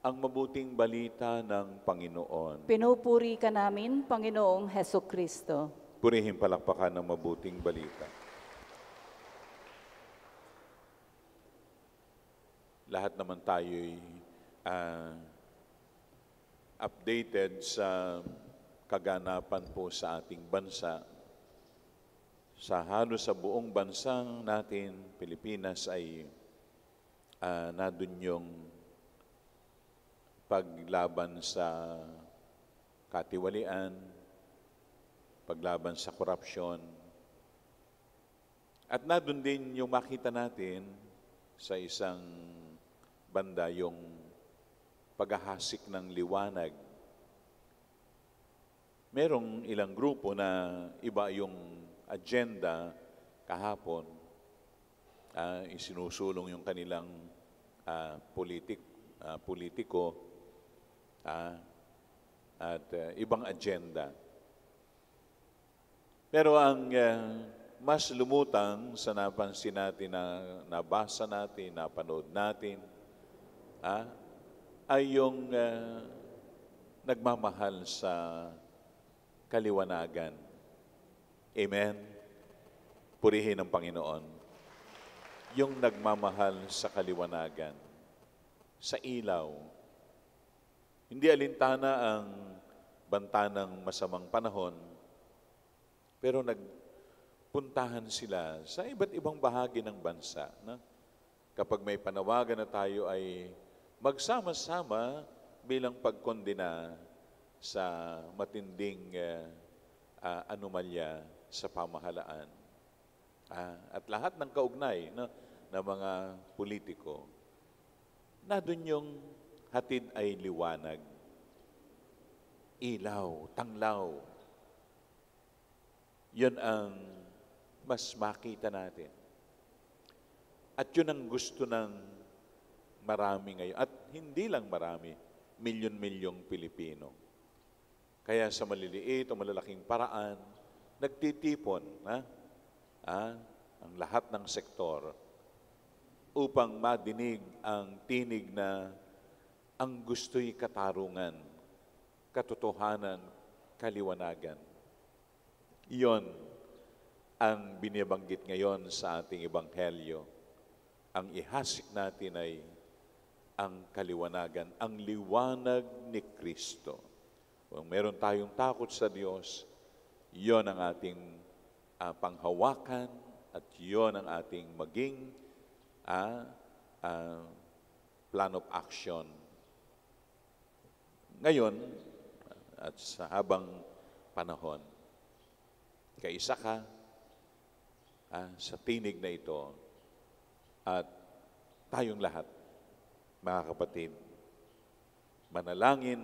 ang mabuting balita ng Panginoon. Pinupuri ka namin, Panginoong Hesukristo. Purihin palakpakan ng mabuting balita. Lahat naman tayo'y updated sa kaganapan po sa ating bansa. Sa halos sa buong bansa natin, Pilipinas, ay nandun yung paglaban sa katiwalian, paglaban sa korupsyon. At nandun din yung makita natin sa isang banda yung paghahasik ng liwanag. Merong ilang grupo na iba yung agenda kahapon, isinusulong yung kanilang politiko at ibang agenda. Pero ang mas lumutang sa napansin natin, na nabasa natin, napanood natin, ay yung nagmamahal sa kaliwanagan. Amen? Purihin ang Panginoon. Yung nagmamahal sa kaliwanagan, sa ilaw. Hindi alintana ang banta ng masamang panahon, pero nagpuntahan sila sa iba't ibang bahagi ng bansa. Na? Kapag may panawagan na tayo ay magsama-sama bilang pagkondena sa matinding anomalya sa pamahalaan. At lahat ng kaugnay na mga politiko, na doon yung hatid ay liwanag, ilaw, tanglaw. Yun ang mas makita natin. At yun ang gusto ng marami ngayon. At hindi lang marami, milyon-milyong Pilipino. Kaya sa maliliit o malalaking paraan, nagtitipon ang lahat ng sektor upang madinig ang tinig na ang gusto'y katarungan, katotohanan, kaliwanagan. Iyon ang binibanggit ngayon sa ating ebanghelyo. Ang ihasik natin ay ang kaliwanagan, ang liwanag ni Kristo. Kung meron tayong takot sa Diyos, iyon ang ating panghawakan at iyon ang ating maging plan of action. Ngayon, at sa habang panahon, kaisa ka sa tinig na ito at tayong lahat, mga kapatid, manalangin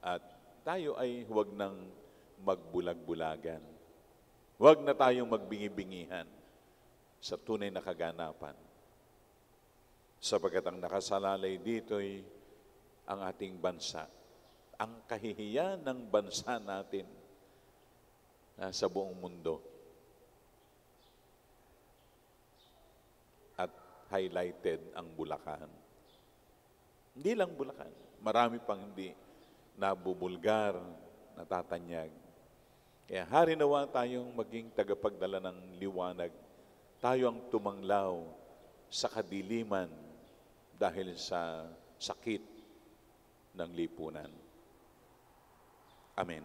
at tayo ay huwag nang magbulag-bulagan. Huwag na tayong magbingi-bingihan sa tunay na kaganapan. Sapagkat ang nakasalalay dito'y ang ating bansa. Ang kahihiyan ng bansa natin sa buong mundo. At highlighted ang Bulacan. Hindi lang Bulacan. Marami pang hindi nabubulgar, natatanyag. Kaya harinawa tayong maging tagapagdala ng liwanag. Tayo ang tumanglaw sa kadiliman dahil sa sakit ng lipunan. Amen.